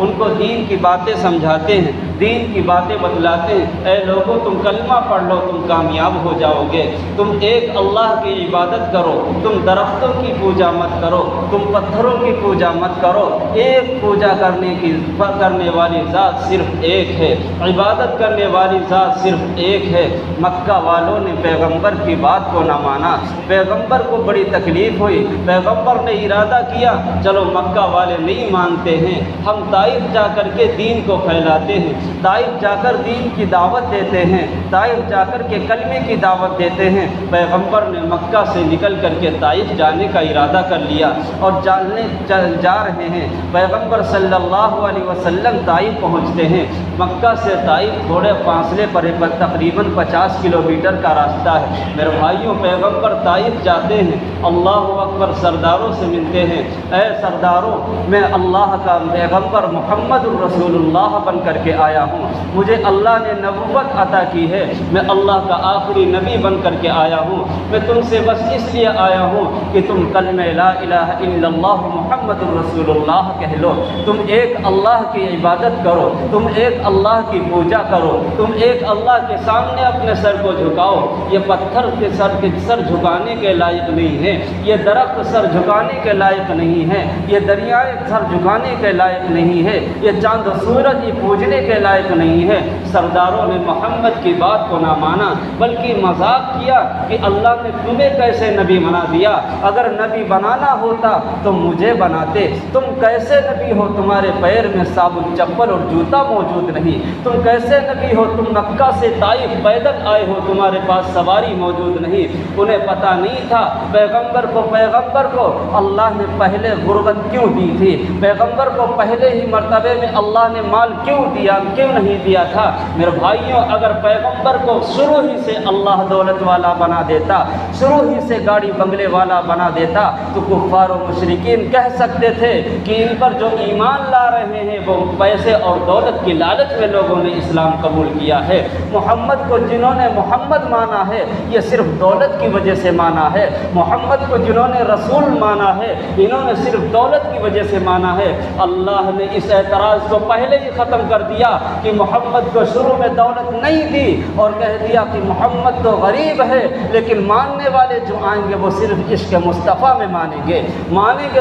ان کو دین کی باتیں سمجھاتے ہیں، دین کی باتیں بتلاتے ہیں۔ اے لوگوں، تم کلمہ پڑھ لو، تم کامیاب ہو جاؤ گے۔ تم ایک اللہ کی عبادت کرو، تم درختوں کی پوجا مت کرو، تم پتھروں کی پوجا مت کرو۔ ایک پوجا کرنے والی ذات صرف ایک ہے، عبادت کرنے والی ذات صرف ایک ہے۔ مکہ والوں نے پیغمبر کی بات کو نہ مانا، پیغمبر کو بڑی تکلیف ہوئی۔ پیغمبر نے ارادہ کیا چلو مکہ والے نہیں مانتے ہیں، ہم طائف جا کر کے دین کو پھیلاتے ہیں، طائف جا کر دین کی دعوت دیتے ہیں، طائف جا کر کے کلمے کی دعوت دیتے ہیں۔ پیغمبر نے مکہ سے نکل کر کے طائف جانے کا ارادہ کر لیا اور جا رہے ہیں۔ پیغمبر صلی اللہ علیہ وسلم طائف پہنچتے ہیں۔ مکہ سے طائف تھوڑے فاصلے پر تقریباً 50 کلومیٹر کا راستہ ہے۔ میرے بھائیوں، پیغمبر طائف جاتے ہیں، اللہ اکبر، سرداروں سے ملتے ہیں۔ اے سرداروں، میں اللہ کا پیغمبر محمد الرسول اللہ بن کر کے آیا ہوں، مجھے اللہ نے نبوت عطا کی ہے، میں اللہ کا آخری نبی بن کر کے آیا ہوں۔ میں تم سے بس اس لیے آیا ہوں کہ تم کلمہ لا الہ الا اللہ محمد الرسول اللہ کہہ لو، تم ایک اللہ کی عبادت کرو، تم ایک اللہ کی پوجا کرو، تم ایک اللہ کے سامنے اپنے سر کو جھکاؤ۔ یہ پتھر کے سر جھکانے کے لائق نہیں ہے، یہ درخت سر جھکانے کے لائق نہیں ہے، یہ دریائے سر جھکانے کے لائق نہیں ہے، یہ چاند و سورج پوجنے کے لائق نہیں ہے۔ سرداروں نے محمد کی بات کو نہ مانا، بلکہ مذاق کیا کہ اللہ نے تمہیں کیسے نبی بنا دیا؟ اگر نبی بنانا ہوتا تو مجھے بناتے، تم کیسے نبی ہو؟ تمہارے پیر میں صابن، چپل اور جوتا موجود نہیں، تم کیسے نبی ہو؟ تم مکہ سے طائف پیدل آئے ہو، تمہارے پاس سواری موجود نہیں۔ انہیں پتہ نہیں تھا پیغمبر کو اللہ نے پہلے غربت کیوں دی تھی، پیغمبر کو پہلے ہی مرتبے میں اللہ نے مال کیوں نہیں دیا تھا۔ میرے بھائیوں، اگر پیغمبر کو شروع ہی سے اللہ دولت والا بنا دیتا، شروع ہی سے گاڑی بنگلے والا بنا دیتا، تو کفار و مشرکین کہہ سکتے تھے کہ ان پر جو ایمان لا رہے ہیں وہ پیسے اور دولت کی لالچ میں لوگوں نے اسلام قبول کیا ہے۔ محمد کو جنہوں نے محمد مانا ہے یہ صرف دولت کی وجہ سے مانا ہے، محمد کو جنہوں نے رسول مانا ہے انہوں نے صرف دولت کی وجہ سے مانا ہے۔ اللہ نے اس اعتراض کو پہلے ہی ختم کر دیا کہ محمد کو شروع میں دولت نہیں دی، اور کہہ دیا کہ محمد تو غریب ہے، لیکن ماننے والے جو آئیں گے وہ صرف عشق مصطفیٰ میں مانیں گے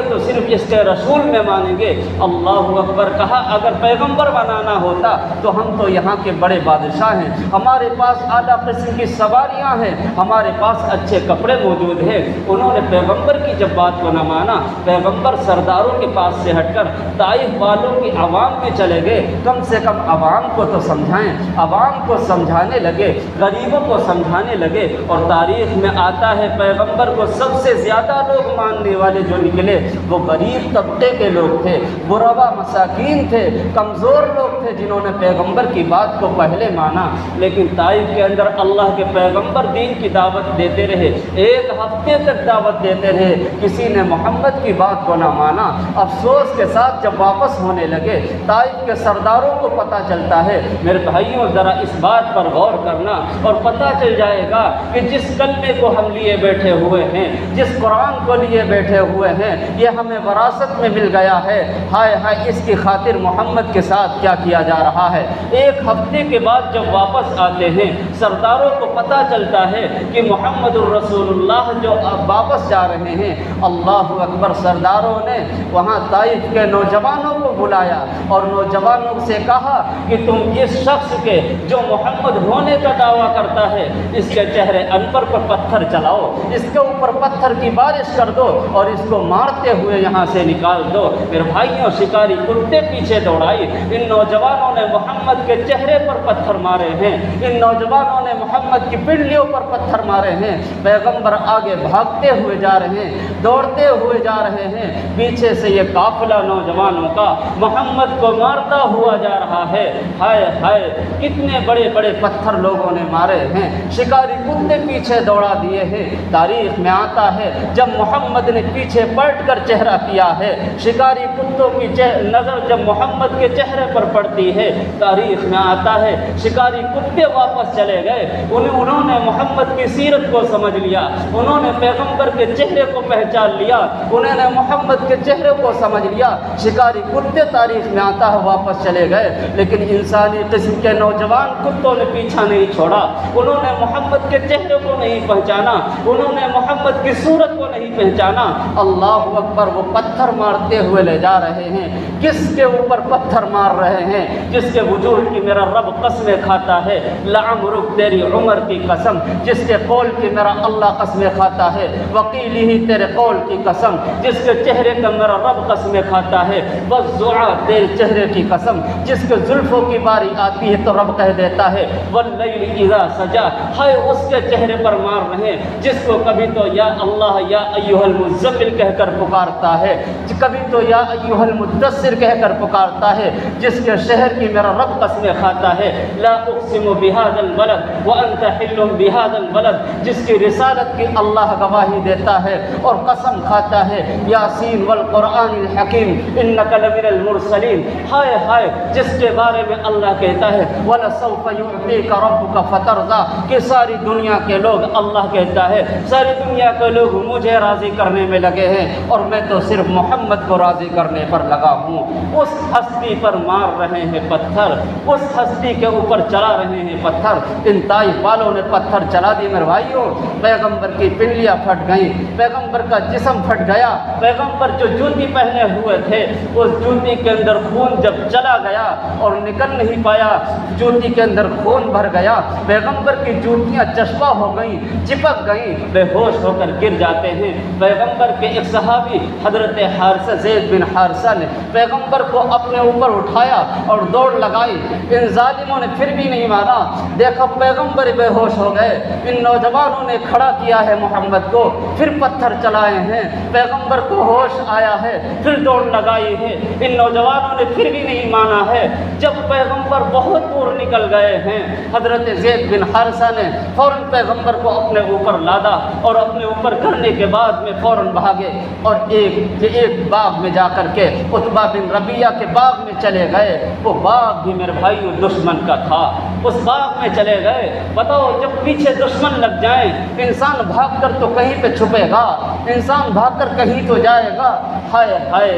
تو صرف عشق رسول میں مانیں گے۔ اللہ اکبر کہا، اگر پیغمبر بنانا ہوتا تو ہم تو یہاں کے بڑے بادشاہ ہیں، ہمارے پاس اعلیٰ قسم کی سواریاں ہیں، ہمارے پاس اچھے کپڑے موجود ہیں۔ انہوں نے پیغمبر کی جب بات کو نہ مانا، پیغمبر سرداروں کے پاس سے ہٹ کر طائف والوں کی عوام میں چلے گئے۔ کم سے کم عوام کو تو سمجھائیں، عوام کو سمجھانے لگے، غریبوں کو سمجھانے لگے۔ اور تاریخ میں آتا ہے پیغمبر کو سب سے زیادہ لوگ ماننے والے جو نکلے وہ غریب طبقے کے لوگ تھے، غربا مساکین تھے، کمزور لوگ تھے، جنہوں نے پیغمبر کی بات کو پہلے مانا۔ لیکن طائف کے اندر اللہ کے پیغمبر دین کی دعوت دیتے رہے، ایک ہفتے تک دعوت دیتے رہے، کسی نے محمد کی بات کو نہ مانا۔ افسوس کے ساتھ جب واپس ہونے لگے، طائف کے سرداروں کو پتہ چلتا ہے، میرے بھائیوں ذرا اس بات پر غور کرنا اور پتہ چل جائے گا کہ جس کلمے کو ہم لیے بیٹھے ہوئے ہیں، جس قرآن کو لیے بیٹھے ہوئے ہیں، یہ ہمیں وراثت میں مل گیا ہے، ہائے ہائے اس کی خاطر محمد کے ساتھ کیا کیا جا رہا ہے۔ ایک ہفتے کے بعد جب واپس آتے ہیں، سرداروں کو پتہ چلتا ہے کہ محمد الرسول اللہ جو واپس جا رہے ہیں۔ اللہ اکبر، سرداروں نے وہاں طائف کے نوجوانوں کو بلایا اور نوجوانوں سے کہا کہ تم اس شخص کے جو محمد ہونے کا دعویٰ کرتا ہے اس کے چہرے انور پر پتھر چلاؤ، اس کے اوپر پتھر کی بارش کر دو اور اس کو مارتے ہوئے یہاں سے نکال دو۔ میرے بھائیوں، شکاری کتے پیچھے دوڑائی، ان نوجوانوں نے محمد کے چہرے پر پتھر مارے ہیں، ان نوجوانوں نے محمد کی پنڈلیوں پر پتھر مارے ہیں۔ پیغمبر آگے بھاگتے ہوئے جا رہے ہیں، دوڑتے ہوئے جا رہے ہیں، پیچھے سے یہ قافلہ نوجوانوں کا محمد کو مارتا ہوا جا رہا ہے۔ ہائے ہائے کتنے بڑے بڑے پتھر لوگوں نے مارے ہیں، شکاری کتے پیچھے دوڑا دیے ہیں۔ تاریخ میں آتا ہے جب محمد نے پیچھے پلٹ کر چہرہ کیا ہے، شکاری کتوں کی نظر جب محمد کے چہرے پر پڑتی ہے، تاریخ میں آتا ہے شکاری کتے واپس چلے گئے، انہوں نے محمد کی سیرت کو سمجھ لیا، انہوں نے پیغمبر کے چہرے کو پہچان لیا، انہوں نے محمد کے چہرے کو سمجھ لیا۔ شکاری کتے تاریخ میں آتا ہے واپس چلے گئے، لیکن انسانی قسم کے نوجوان کتوں نے پیچھا نہیں چھوڑا، انہوں نے محمد کے چہرے کو نہیں پہچانا، انہوں نے محمد کی صورت کو نہیں پہچانا۔ اللہ اکبر، وہ پتھر مارتے ہوئے لے جا رہے ہیں۔ کس کے اوپر پتھر مار رہے ہیں؟ جس کے وجود کی میرا رب قسمیں کھاتا ہے، لعمرک تیری عمر کی قسم، جس کے قول کی میرا اللہ قسمیں کھاتا ہے، وقیلی ہی تیرے قول کی قسم، جس کے چہرے کا میرا رب قسمیں کھاتا ہے، والضحیٰ تیرے چہرے کی قسم، جس کے زلفوں کی باری آتی ہے تو رب کہہ دیتا ہے واللیل اذا سجا، ہے اس کے چہرے پر مار رہے ہیں جس کو کبھی تو یا اللہ یا ایھا المزمل کہہ کر پکارتا ہے، کبھی تو یا ایھا المدثر کہہ کر پکارتا ہے، جس کے شہر کی میرا رب قسمیں کھاتا ہے، لا اقسم بہذا البلد وانت حل بہذا البلد، جس کی رسالت کی اللہ گواہی دیتا ہے اور قسم کھاتا ہے یاسین والقرآن الحکیم انک لمن المرسلین، ہائے ہائے جس کے بارے میں اللہ کہتا ہے وَلَسَوْفَ يُعْطِيكَ رَبُّكَ فَتَرْضَىٰ، کہ ساری دنیا کے لوگ، اللہ کہتا ہے ساری دنیا کے لوگ مجھے راضی کرنے میں لگے ہیں اور میں تو صرف محمد کو راضی کرنے پر لگا ہوں۔ اس ہستی پر مار رہے ہیں پتھر، اس ہستی کے اوپر چلا رہے ہیں پتھر۔ ان طائف والوں نے پتھر چلا دی میرے بھائیوں، پیغمبر کی پنڈلیاں پھٹ گئیں، پیغمبر کا جسم پھٹ گیا، پیغمبر جو جوتی پہنے ہوئے تھے اس جوتی کے اندر خون جب چلا گیا اور نکل نہیں پایا، جوتی کے اندر خون بھر گیا، پیغمبر کی جوتیاں چشپا ہو گئیں، چپک گئیں، بے ہوش ہو کر گر جاتے ہیں۔ پیغمبر کے ایک صحابی حضرت حارثہ، زید بن حارثہ نے پیغمبر کو اپنے اوپر اٹھایا اور دوڑ لگائی، ان ظالموں نے پھر بھی نہیں مانا، دیکھا پیغمبر بے ہوش ہو گئے، ان نوجوانوں نے کھڑا کیا ہے محمد کو، پھر پتھر چلائے ہیں، پیغمبر کو ہوش آیا ہے، پھر دوڑ لگائی ہے، ان نوجوانوں نے پھر بھی نہیں مانا ہے۔ جب پیغمبر بہت دور نکل گئے ہیں، حضرت زید بن حارثہ نے فوراً پیغمبر کو اپنے اوپر لادا اور اپنے اوپر کرنے کے بعد میں فوراً بھاگے اور ایک باغ میں جا کر کے عتبہ بن ربیعہ کے باغ میں چلے گئے۔ وہ باغ بھی میرے بھائیو دشمن کا تھا، اس باغ میں چلے گئے۔ بتاؤ جب پیچھے دشمن لگ جائیں، انسان بھاگ کر تو کہیں پہ چھپے گا، انسان بھاگ کر کہیں تو جائے گا۔ ہائے ہائے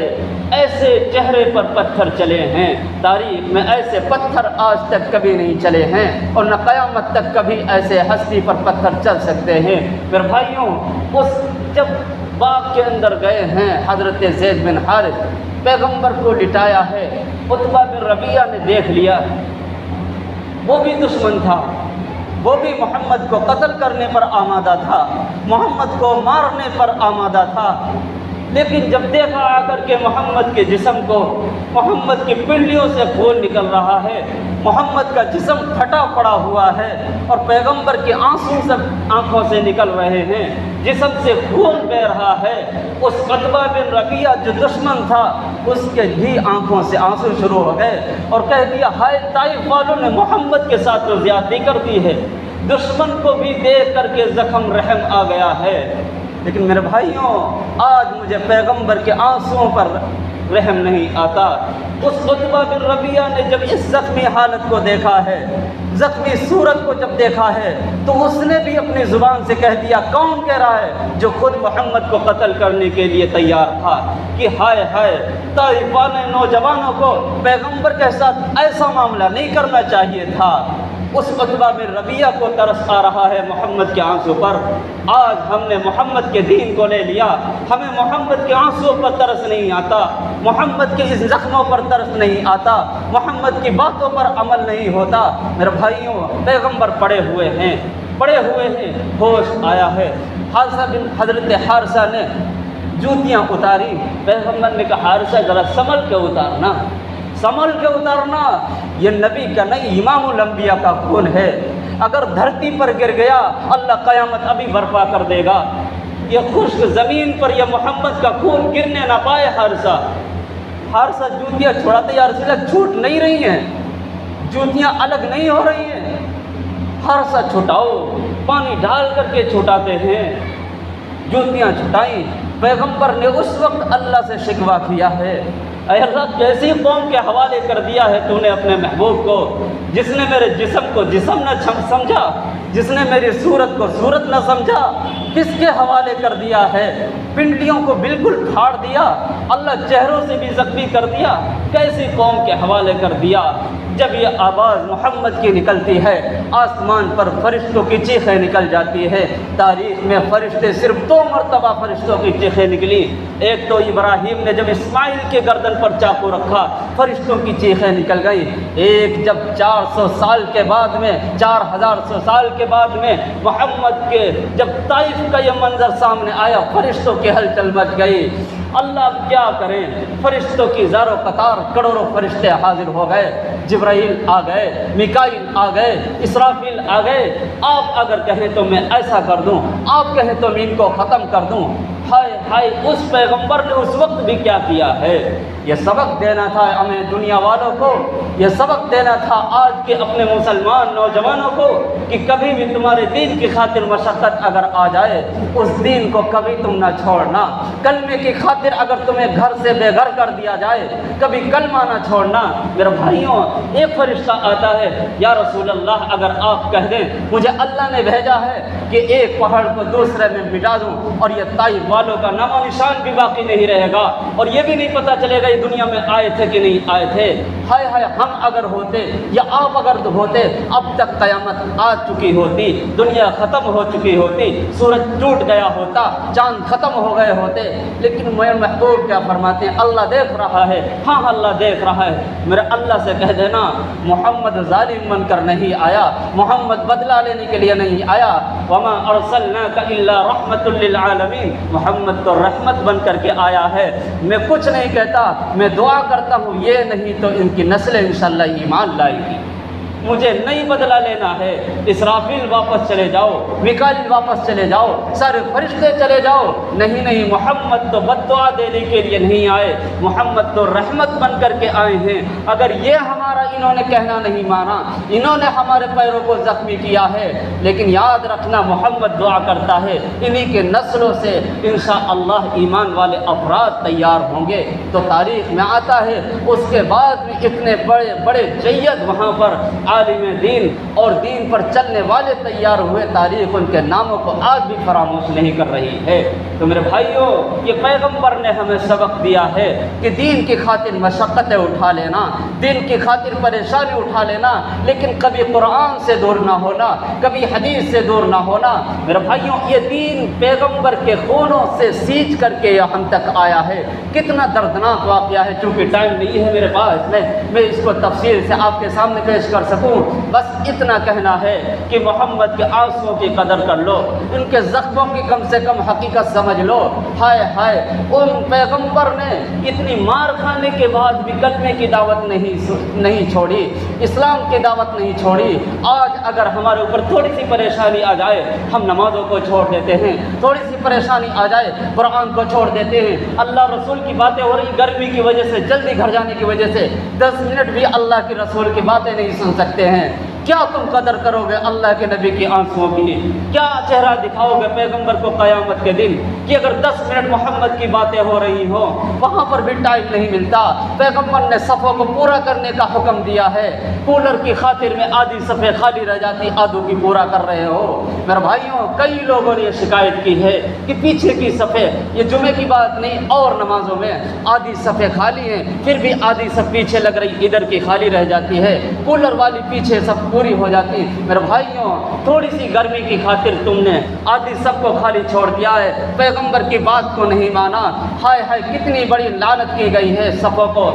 ایسے چہرے پر پتھر چلے ہیں، تاریخ میں ایسے پتھر آج تک کبھی نہیں چلے ہیں اور نہ قیامت تک کبھی ایسے ہستی پر پتھر چل سکتے ہیں۔ میرے بھائیوں اس جب باغ کے اندر گئے ہیں، حضرت زید بن حارث پیغمبر کو لٹایا ہے، عتبہ بن ربیعہ نے دیکھ لیا، وہ بھی دشمن تھا، وہ بھی محمد کو قتل کرنے پر آمادہ تھا، محمد کو مارنے پر آمادہ تھا، لیکن جب دیکھا آ کر کے محمد کے جسم کو، محمد کی پنڈلیوں سے خون نکل رہا ہے، محمد کا جسم پھٹا پڑا ہوا ہے اور پیغمبر کے آنسو سب آنکھوں سے نکل رہے ہیں، جسم سے خون بہہ رہا ہے، اس عتبہ بن ربیعہ جو دشمن تھا اس کے بھی آنکھوں سے آنسو شروع ہو گئے اور کہہ دیا ہائے طائف والوں نے محمد کے ساتھ تو زیادتی کر دی ہے، دشمن کو بھی دیکھ کر کے زخم رحم آ گیا ہے۔ لیکن میرے بھائیوں آج مجھے پیغمبر کے آنسوؤں پر رحم نہیں آتا۔ اس عتبہ بن ربیعہ نے جب اس زخمی حالت کو دیکھا ہے، زخمی صورت کو جب دیکھا ہے تو اس نے بھی اپنی زبان سے کہہ دیا، کون کہہ رہا ہے جو خود محمد کو قتل کرنے کے لیے تیار تھا، کہ ہائے ہائے طائف والے نوجوانوں کو پیغمبر کے ساتھ ایسا معاملہ نہیں کرنا چاہیے تھا۔ اس عتبہ بن ربیعہ کو ترس آ رہا ہے محمد کے آنسو پر۔ آج ہم نے محمد کے دین کو لے لیا، ہمیں محمد کے آنسو پر ترس نہیں آتا، محمد کے اس زخموں پر ترس نہیں آتا، محمد کی باتوں پر عمل نہیں ہوتا۔ میرے بھائیوں پیغمبر پڑے ہوئے ہیں، ہوش آیا ہے۔ حضرت حارثہ نے جوتیاں اتاری، پیغمبر نے کہا حارثہ ذرا سنبھل کے اتارنا، سنبھل کے اتارنا، یہ نبی کا نہیں امام الانبیاء کا خون ہے، اگر دھرتی پر گر گیا اللہ قیامت ابھی برپا کر دے گا، یہ خشک زمین پر یہ محمد کا خون گرنے نہ پائے۔ حارثہ جوتیاں چھوڑاتے، یا رسول اللہ چھوٹ نہیں رہی ہیں، جوتیاں الگ نہیں ہو رہی ہیں؟ ہر سا چھٹاؤ، پانی ڈال کر کے چھٹاتے ہیں، جوتیاں چھٹائیں۔ پیغمبر نے اس وقت اللہ سے شکوہ کیا ہے، اے اللہ کیسی قوم کے حوالے کر دیا ہے تو نے اپنے محبوب کو، جس نے میرے جسم کو جسم نہ سمجھا، جس نے میری صورت کو صورت نہ سمجھا، کس کے حوالے کر دیا ہے؟ پنڈلیوں کو بالکل پھاڑ دیا، اللہ چہروں سے بھی زخمی کر دیا، کیسی قوم کے حوالے کر دیا؟ جب یہ آواز محمد کی نکلتی ہے، آسمان پر فرشتوں کی چیخیں نکل جاتی ہے۔ تاریخ میں فرشتے صرف 2 مرتبہ فرشتوں کی چیخیں نکلی، ایک تو ابراہیم نے جب اسماعیل کے گردن پر چاقو رکھا فرشتوں کی چیخیں نکل گئی، ایک جب 400 سال کے بعد میں 4000 سال کے بعد میں محمد کے جب طائف کا یہ منظر سامنے آیا فرشتوں کی ہلچل مچ گئی۔ اللہ اب کیا کریں؟ فرشتوں کی زاروں قطار کروڑوں فرشتے حاضر ہو گئے، جبرائیل آ گئے، میکائیل آ گئے، اسرافیل آ گئے۔ آپ اگر کہیں تو میں ایسا کر دوں، آپ کہیں تو میں ان کو ختم کر دوں۔ ہائے ہائے، اس پیغمبر نے اس وقت بھی کیا کیا ہے؟ یہ سبق دینا تھا ہمیں دنیا والوں کو، یہ سبق دینا تھا آج کے اپنے مسلمان نوجوانوں کو کہ کبھی بھی تمہارے دین کی خاطر مشقت اگر آ جائے اس دین کو کبھی تم نہ چھوڑنا، کلمے کی خاطر اگر تمہیں گھر سے بے گھر کر دیا جائے کبھی کلمہ نہ چھوڑنا۔ میرے بھائیوں، ایک فرشتہ آتا ہے، یا رسول اللہ اگر آپ کہہ دیں مجھے اللہ نے بھیجا ہے کہ ایک پہاڑ کو دوسرے میں مٹا دوں اور یہ طائف والوں کا نام و نشان بھی باقی نہیں رہے گا اور یہ بھی نہیں پتہ چلے گا یہ دنیا میں آئے تھے کہ نہیں آئے تھے۔ ہائے ہائے، ہم اگر ہوتے یا آپ اگر ہوتے اب تک قیامت آ چکی ہوتی، دنیا ختم ہو چکی ہوتی، سورج ٹوٹ گیا ہوتا، چاند ختم ہو گئے ہوتے، لیکن میرے محبوب کیا فرماتے ہیں؟ اللہ دیکھ رہا ہے، ہاں اللہ دیکھ رہا ہے۔ میرے اللہ سے کہہ دینا محمد ظالم بن کر نہیں آیا، محمد بدلہ لینے کے لیے نہیں آیا، وما ارسلناک الا رحمت للعالمین، محمد تو رحمت بن کر کے آیا ہے۔ میں کچھ نہیں کہتا، میں دعا کرتا ہوں یہ نہیں تو ان کی نسلیں انشاءاللہ ایمان لائے گی۔ مجھے نہیں بدلہ لینا ہے، اسرافیل واپس چلے جاؤ، میکائیل واپس چلے جاؤ، سارے فرشتے چلے جاؤ، نہیں محمد تو بد دعا دینے کے لیے نہیں آئے، محمد تو رحمت بن کر کے آئے ہیں۔ اگر یہ ہمارا انہوں نے کہنا نہیں مانا، انہوں نے ہمارے پیروں کو زخمی کیا ہے، لیکن یاد رکھنا محمد دعا کرتا ہے انہی کے نسلوں سے انشاءاللہ ایمان والے افراد تیار ہوں گے۔ تو تاریخ میں آتا ہے اس کے بعد بھی اتنے بڑے بڑے جید وہاں پر عالم دین اور دین پر چلنے والے تیار ہوئے، تاریخ ان کے ناموں کو آج بھی فراموش نہیں کر رہی ہے۔ تو میرے بھائیوں، یہ پیغمبر نے ہمیں سبق دیا ہے کہ دین کی خاطر مشقتیں اٹھا لینا، دین کی خاطر پریشانی اٹھا لینا، لیکن کبھی قرآن سے دور نہ ہونا، کبھی حدیث سے دور نہ ہونا۔ میرے بھائیوں، یہ دین پیغمبر کے خونوں سے سینچ کر کے ہم تک آیا ہے۔ کتنا دردناک واقعہ ہے، چونکہ ٹائم نہیں ہے میرے پاس میں اس کو تفصیل سے آپ کے سامنے پیش کر سکوں، بس اتنا کہنا ہے کہ محمد کے آنسوؤں کی قدر کر لو، ان کے زخموں کی کم سے کم حقیقت سمجھ لو۔ ہائے ہائے، ان پیغمبر نے اتنی مار کھانے کے بعد بھی کلمے کی دعوت نہیں چھوڑی، اسلام کی دعوت نہیں چھوڑی۔ آج اگر ہمارے اوپر تھوڑی سی پریشانی آ جائے ہم نمازوں کو چھوڑ دیتے ہیں، تھوڑی سی پریشانی آ جائے قرآن کو چھوڑ دیتے ہیں، اللہ رسول کی باتیں ہو رہی گرمی کی وجہ سے، جلدی گھر جانے کی وجہ سے 10 منٹ بھی اللہ کی رسول کی باتیں نہیں سن سکتے ہیں۔ کیا تم قدر کرو گے اللہ کے نبی کی آنسوؤں کی؟ کیا چہرہ دکھاؤ گے پیغمبر کو قیامت کے دن کہ اگر 10 منٹ محمد کی باتیں ہو رہی ہوں وہاں پر بھی ٹائم نہیں ملتا؟ پیغمبر نے صفوں کو پورا کرنے کا حکم دیا ہے، کولر کی خاطر میں آدھی صفیں خالی رہ جاتی، آدھوں کی پورا کر رہے ہو۔ میرے بھائیوں، کئی لوگوں نے یہ شکایت کی ہے کہ پیچھے کی صفیں، یہ جمعے کی بات نہیں اور نمازوں میں آدھی صفیں خالی ہیں پھر بھی آدھی صف پیچھے لگ رہی، ادھر کی خالی رہ جاتی ہے، کولر والی پیچھے صف پوری ہو جاتی۔ میرے بھائیوں، تھوڑی سی گرمی کی خاطر تم نے آدھی سب کو خالی چھوڑ دیا ہے، پیغمبر کی بات کو نہیں مانا۔ ہائے ہائے، کتنی بڑی لعنت کی گئی ہے صفوں کو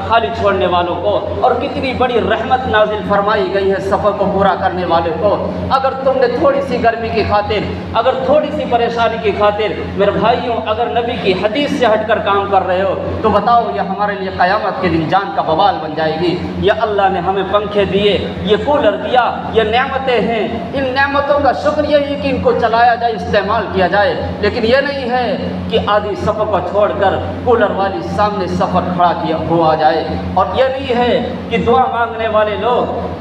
خالی چھوڑنے والوں کو، اور کتنی بڑی رحمت نازل فرمائی گئی ہے صفوں کو پورا کرنے والے کو۔ اگر تم نے تھوڑی سی گرمی کی خاطر، اگر تھوڑی سی پریشانی کی خاطر، میرے بھائیوں اگر نبی کی حدیث سے ہٹ کر کام کر رہے ہو تو بتاؤ یہ ہمارے لیے قیامت کے دن جان کا بوال بن جائے گی۔ یا اللہ نے ہمیں پنکھے دیے، یہ کولر دیا، یہ نعمتیں ہیں، ان نعمتوں کا شکر یہی کہ ان کو چلایا جائے، استعمال کیا جائے، لیکن یہ نہیں ہے کہ آدھی سفر کو چھوڑ کر کولر والی سامنے سفر کھڑا کیا ہوا جائے، اور یہ نہیں ہے کہ دعا مانگنے والے لوگ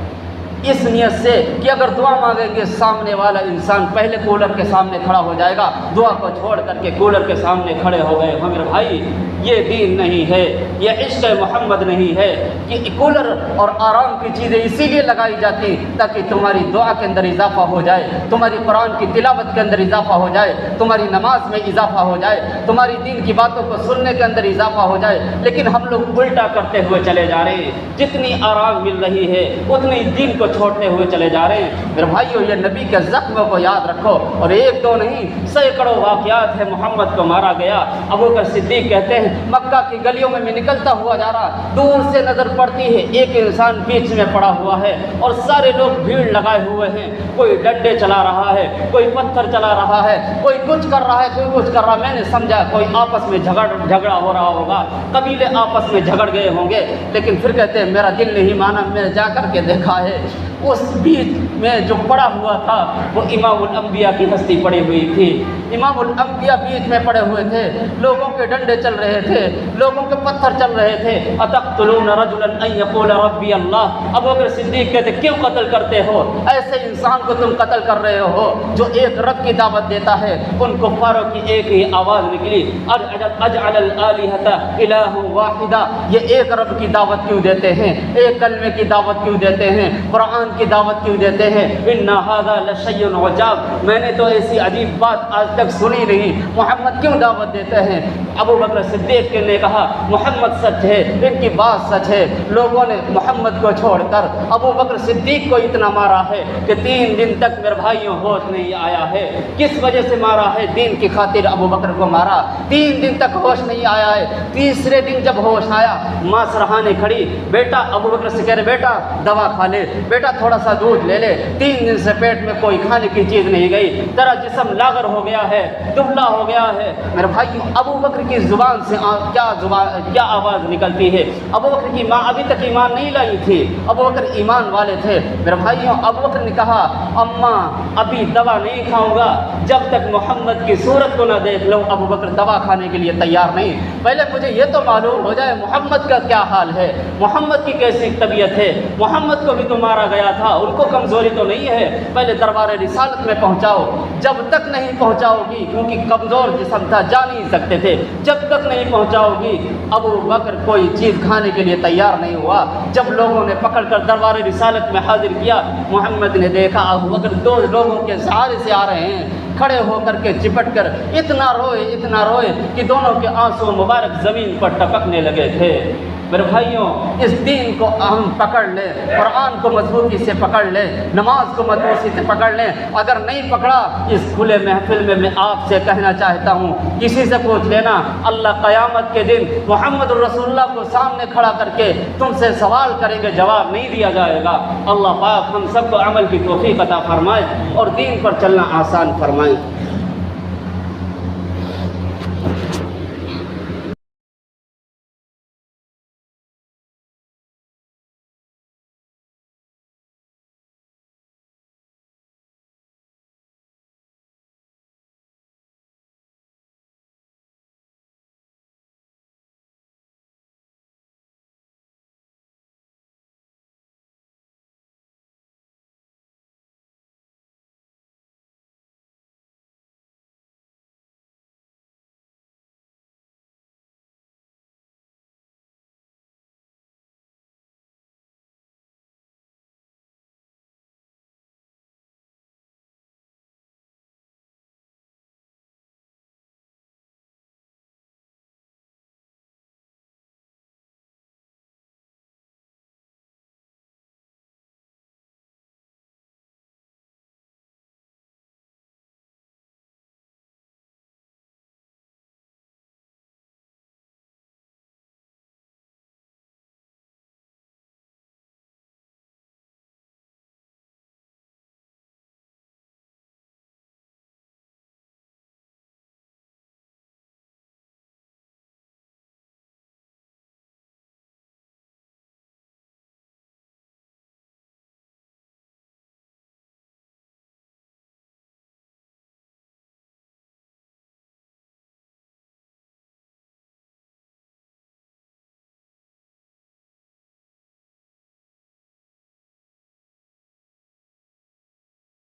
اس نیت سے کہ اگر دعا مانگیں گے سامنے والا انسان پہلے کولر کے سامنے کھڑا ہو جائے گا، دعا کو چھوڑ کر کے کولر کے سامنے کھڑے ہو گئے۔ ہمارے بھائی یہ دین نہیں ہے، یہ عشق محمد نہیں ہے کہ کولر اور آرام کی چیزیں اسی لیے لگائی جاتی تاکہ تمہاری دعا کے اندر اضافہ ہو جائے، تمہاری قرآن کی تلاوت کے اندر اضافہ ہو جائے، تمہاری نماز میں اضافہ ہو جائے، تمہاری دین کی باتوں کو سننے کے اندر اضافہ ہو جائے، لیکن ہم لوگ الٹا کرتے ہوئے چلے جا رہے ہیں، جتنی آرام مل رہی ہے اتنی دین کو چھوڑتے ہوئے چلے جا رہے ہیں۔ میرے بھائیو، یہ نبی کے زخموں کو یاد رکھو، اور ایک دو نہیں سینکڑوں واقعات ہیں محمد کو مارا گیا۔ ابوبکر صدیق کہتے ہیں مکہ کی گلیوں میں نکلتا ہوا جا رہا، دور سے نظر پڑتی ہے ایک انسان بیچ میں پڑا ہوا ہے اور سارے لوگ بھیڑ لگائے ہوئے ہیں، کوئی ڈنڈے چلا رہا ہے، کوئی پتھر چلا رہا ہے، کوئی کچھ کر رہا ہے، کوئی کچھ کر رہا ہے۔ میں نے سمجھا کوئی آپس میں جھگڑا ہو رہا ہوگا، قبیلے آپس میں جھگڑ گئے ہوں گے، لیکن پھر کہتے ہیں میرا دل نہیں مانا، میں نے جا کر کے دیکھا ہے اس بیچ میں جو پڑا ہوا تھا وہ امام الانبیاء کی ہستی پڑی ہوئی تھی۔ امام الانبیاء بیچ میں پڑے ہوئے تھے، لوگوں کے ڈنڈے چل رہے تھے، لوگوں کے پتھر چل رہے تھے۔ اتقتلون رجلا ان یقول ربی اللہ، ابوبکر صدیق کہتے کیوں قتل کرتے ہو؟ ایسے انسان کو تم قتل کر رہے ہو جو ایک رب کی دعوت دیتا ہے۔ ان کفاروں کی ایک ہی آواز نکلی، اجعل الالہۃ الہ واحدہ، یہ ایک رب کی دعوت کیوں دیتے ہیں، ایک کلمے کی دعوت کیوں دیتے ہیں، قرآن کی دعوت کیوں دیتے ہیں؟ ان ھذا لشیء عجاب، میں نے تو ایسی عجیب بات آج تک سنی نہیں، محمد کیوں دعوت دیتے ہیں؟ ابوبکر صدیق نے کہا محمد سچ ہے، ان کی بات سچ ہے۔ لوگوں نے محمد کو چھوڑ کر ابوبکر صدیق کو اتنا مارا ہے کہ 3 دن تک میرے بھائیوں ہوش نہیں آیا ہے۔ کس وجہ سے مارا ہے؟ دین کی خاطر ابوبکر کو مارا، 3 دن تک ہوش نہیں آیا ہے۔ تیسرے دن جب ہوش آیا، ماں سرہانے کھڑی، بیٹا ابوبکر سے کہہ رہے بیٹا دوا کھا لے، بیٹا تھوڑا سا دودھ لے لے، 3 دن سے پیٹ میں کوئی کھانے کی چیز نہیں گئی، تیرا جسم لاغر ہو گیا ہے، دبلا ہو گیا ہے۔ میرے بھائی ابوبکر کی زبان سے کیا آواز نکلتی ہے؟ ابوبکر کی ماں ابھی تک ایمان نہیں لائی تھی، ابوبکر ایمان والے تھے۔ میرے بھائیوں، ابوبکر نے کہا اماں ابھی دوا نہیں کھاؤں گا جب تک محمد کی صورت کو نہ دیکھ لوں۔ ابوبکر دوا کھانے کے لیے تیار نہیں، پہلے مجھے یہ تو معلوم ہو جائے محمد کا کیا حال ہے، محمد کی کیسی طبیعت ہے، محمد کو بھی تو مارا گیا تھا، ان کو کمزوری تو نہیں ہے، پہلے دربار رسالت میں پہنچاؤ۔ جب تک نہیں پہنچاؤ گی، کیونکہ کمزور جسم تھا، جا نہیں سکتے تھے، جب تک نہیں پہنچاؤ گی۔ ابوبکر کوئی چیز کھانے کے لیے تیار نہیں ہوا۔ جب لوگوں نے پکڑ کر دربار رسالت میں حاضر کیا، محمد نے دیکھا ابوبکر 2 لوگوں کے سہارے سے آ رہے ہیں، کھڑے ہو کر کے چپٹ کر اتنا روئے کہ دونوں کے آنسو مبارک زمین پر ٹپکنے لگے تھے۔ میرے بھائیوں، اس دین کو ہم پکڑ لیں، قرآن کو مضبوطی سے پکڑ لیں، نماز کو مضبوطی سے پکڑ لیں۔ اگر نہیں پکڑا، اس کھلے محفل میں میں آپ سے کہنا چاہتا ہوں، کسی سے پوچھ لینا، اللہ قیامت کے دن محمد رسول اللہ کو سامنے کھڑا کر کے تم سے سوال کریں گے، جواب نہیں دیا جائے گا۔ اللہ پاک ہم سب کو عمل کی توفیق عطا فرمائے اور دین پر چلنا آسان فرمائے۔